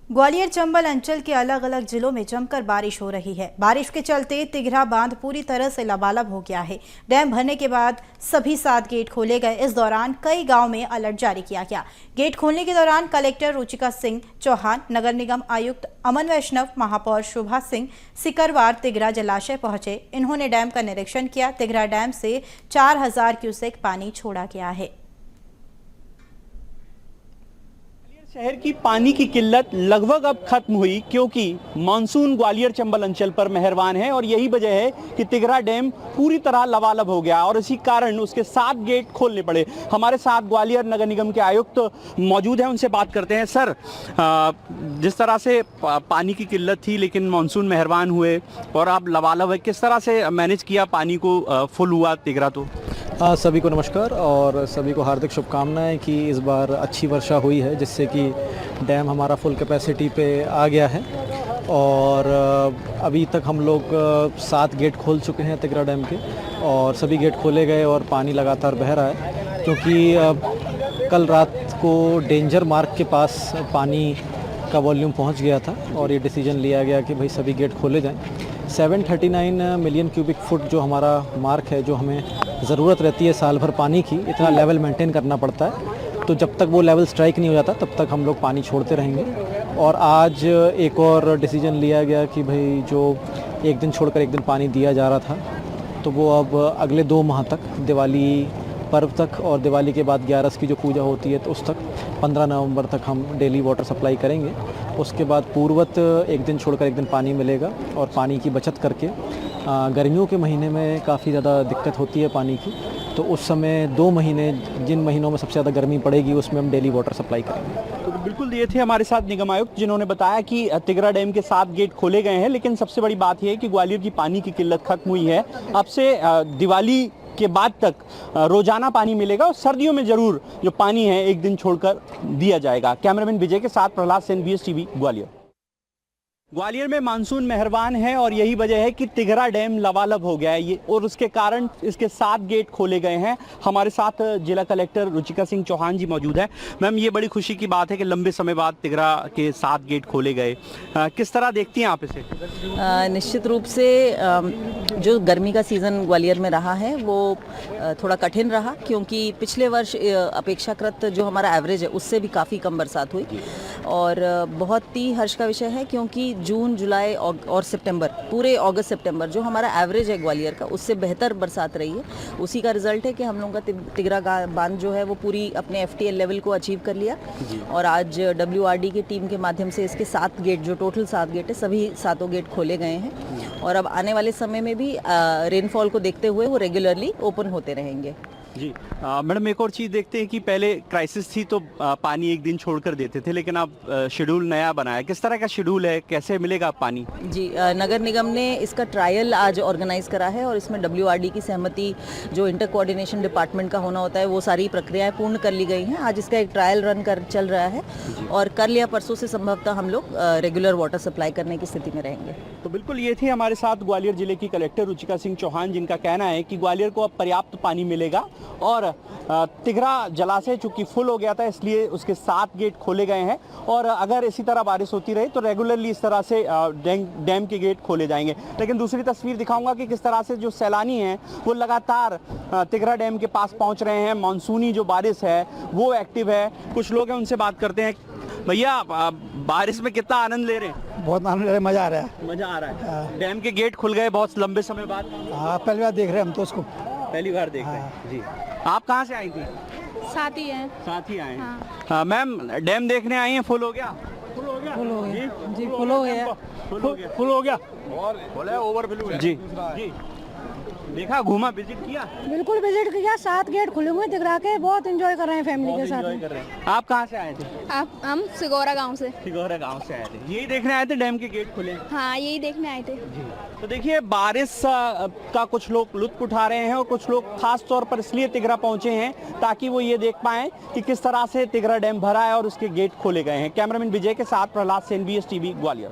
ग्वालियर चंबल अंचल के अलग अलग जिलों में जमकर बारिश हो रही है। बारिश के चलते तिघरा बांध पूरी तरह से लबालब हो गया है। डैम भरने के बाद सभी 7 गेट खोले गए। इस दौरान कई गांव में अलर्ट जारी किया गया। गेट खोलने के दौरान कलेक्टर रुचिका सिंह चौहान, नगर निगम आयुक्त अमन वैष्णव, महापौर शोभा सिंह सिकरवार तिघरा जलाशय पहुंचे। इन्होंने डैम का निरीक्षण किया। तिघरा डैम से 4000 क्यूसेक पानी छोड़ा गया है। शहर की पानी की किल्लत लगभग अब खत्म हुई, क्योंकि मानसून ग्वालियर चंबल अंचल पर मेहरबान है और यही वजह है कि तिघरा डैम पूरी तरह लबालब हो गया और इसी कारण उसके 7 गेट खोलने पड़े। हमारे साथ ग्वालियर नगर निगम के आयुक्त मौजूद हैं, उनसे बात करते हैं। सर, जिस तरह से पानी की किल्लत थी लेकिन मानसून मेहरबान हुए और अब लबालब है, किस तरह से मैनेज किया, पानी को फुल हुआ तिघरा? तो सभी को नमस्कार और सभी को हार्दिक शुभकामनाएं कि इस बार अच्छी वर्षा हुई है, जिससे कि डैम हमारा फुल कैपेसिटी पे आ गया है। और अभी तक हम लोग 7 गेट खोल चुके हैं तिघरा डैम के और सभी गेट खोले गए और पानी लगातार बह रहा है, क्योंकि कल रात को डेंजर मार्क के पास पानी का वॉल्यूम पहुंच गया था और ये डिसीजन लिया गया कि भाई सभी गेट खोले जाएं। 739 मिलियन क्यूबिक फुट जो हमारा मार्क है, जो हमें ज़रूरत रहती है साल भर पानी की, इतना लेवल मेंटेन करना पड़ता है। तो जब तक वो लेवल स्ट्राइक नहीं हो जाता तब तक हम लोग पानी छोड़ते रहेंगे। और आज एक और डिसीजन लिया गया कि भाई जो एक दिन छोड़कर एक दिन पानी दिया जा रहा था, तो वो अब अगले 2 माह तक, दिवाली पर्व तक और दिवाली के बाद 11 की जो पूजा होती है तो उस तक 15 नवंबर तक हम डेली वाटर सप्लाई करेंगे। उसके बाद पूर्वत एक दिन छोड़कर एक दिन पानी मिलेगा और पानी की बचत करके गर्मियों के महीने में काफ़ी ज़्यादा दिक्कत होती है पानी की, तो उस समय 2 महीने, जिन महीनों में सबसे ज़्यादा गर्मी पड़ेगी, उसमें हम डेली वाटर सप्लाई करेंगे। तो बिल्कुल ये थे हमारे साथ निगम आयुक्त, जिन्होंने बताया कि तिघरा डैम के 7 गेट खोले गए हैं, लेकिन सबसे बड़ी बात यह है कि ग्वालियर की पानी की किल्लत खत्म हुई है। अब से दिवाली के बाद तक रोजाना पानी मिलेगा और सर्दियों में जरूर जो पानी है एक दिन छोड़कर दिया जाएगा। कैमरामैन विजय के साथ प्रहलाद सेन, BS टीवी, ग्वालियर। ग्वालियर में मानसून मेहरबान है और यही वजह है कि तिघरा डैम लबालब हो गया है ये, और उसके कारण इसके 7 गेट खोले गए हैं। हमारे साथ जिला कलेक्टर रुचिका सिंह चौहान जी मौजूद है। मैम, ये बड़ी खुशी की बात है कि लंबे समय बाद तिघरा के 7 गेट खोले गए। किस तरह देखती हैं आप इसे? निश्चित रूप से जो गर्मी का सीज़न ग्वालियर में रहा है वो थोड़ा कठिन रहा, क्योंकि पिछले वर्ष अपेक्षाकृत जो हमारा एवरेज है उससे भी काफ़ी कम बरसात हुई। और बहुत ही हर्ष का विषय है, क्योंकि जून, जुलाई और सितंबर, पूरे अगस्त सितंबर जो हमारा एवरेज है ग्वालियर का, उससे बेहतर बरसात रही है। उसी का रिजल्ट है कि हम लोगों का तिघरा बांध जो है वो पूरी अपने FTL लेवल को अचीव कर लिया। और आज WRD की टीम के माध्यम से इसके 7 गेट, जो टोटल 7 गेट है, सभी 7 गेट खोले गए हैं और अब आने वाले समय में भी रेनफॉल को देखते हुए वो रेगुलरली ओपन होते रहेंगे। जी मैडम, एक और चीज़ देखते हैं कि पहले क्राइसिस थी तो पानी एक दिन छोड़कर देते थे, लेकिन अब शेड्यूल नया बनाया। किस तरह का शेड्यूल है, कैसे मिलेगा पानी? जी, नगर निगम ने इसका ट्रायल आज ऑर्गेनाइज करा है और इसमें WRD की सहमति, जो इंटर कोऑर्डिनेशन डिपार्टमेंट का होना होता है, वो सारी प्रक्रियाएं पूर्ण कर ली गई हैं। आज इसका एक ट्रायल रन चल रहा है और कल या परसों से संभवतः हम लोग रेगुलर वाटर सप्लाई करने की स्थिति में रहेंगे। तो बिल्कुल ये थे हमारे साथ ग्वालियर जिले की कलेक्टर रुचिका सिंह चौहान, जिनका कहना है कि ग्वालियर को अब पर्याप्त पानी मिलेगा और तिघरा जलाशय चूंकि फुल हो गया था इसलिए उसके 7 गेट खोले गए हैं और अगर इसी तरह बारिश होती रही तो रेगुलरली इस तरह से डैम के गेट खोले जाएंगे। लेकिन दूसरी तस्वीर दिखाऊंगा कि किस तरह से जो सैलानी हैं वो लगातार तिघरा डैम के पास पहुंच रहे हैं। मानसूनी जो बारिश है वो एक्टिव है। कुछ लोग हैं, उनसे बात करते हैं। भैया, बारिश में कितना आनंद ले रहे हैं? बहुत आनंद ले रहे हैं, मजा आ रहा है। मजा आ रहा है। डैम के गेट खुल गए बहुत लंबे समय बाद। हाँ, पहली बार देख रहे हैं हम तो उसको। पहली बार देख रहे हैं जी। आप कहाँ से आई थी? साथी हैं। साथी आए हैं। हाँ। मैम, डैम देखने आई हैं, फुल हो गया? फुल हो गया जी, फुल हो गया। फुल हो गया और ओवरफ्लो जी जी। देखा, घूमा, विजिट किया? बिल्कुल विजिट किया। 7 गेट खुले हुए तिघरा के, बहुत एंजॉय कर रहे हैं फैमिली के साथ में। कर रहे हैं। आप कहाँ से आए थे? हम सिगोरा गांव से। सिगोरा गांव से आए थे। यही देखने आए थे डैम के गेट खुले? हाँ, यही देखने आए थे जी। तो देखिए, बारिश का कुछ लोग लुत्फ उठा रहे हैं और कुछ लोग खास तौर पर इसलिए तिघरा पहुंचे हैं ताकि वो ये देख पाएं कि किस तरह से तिघरा डैम भरा है और उसके गेट खोले गए हैं। कैमरामैन विजय के साथ प्रहलाद सेन, BS टीवी, ग्वालियर।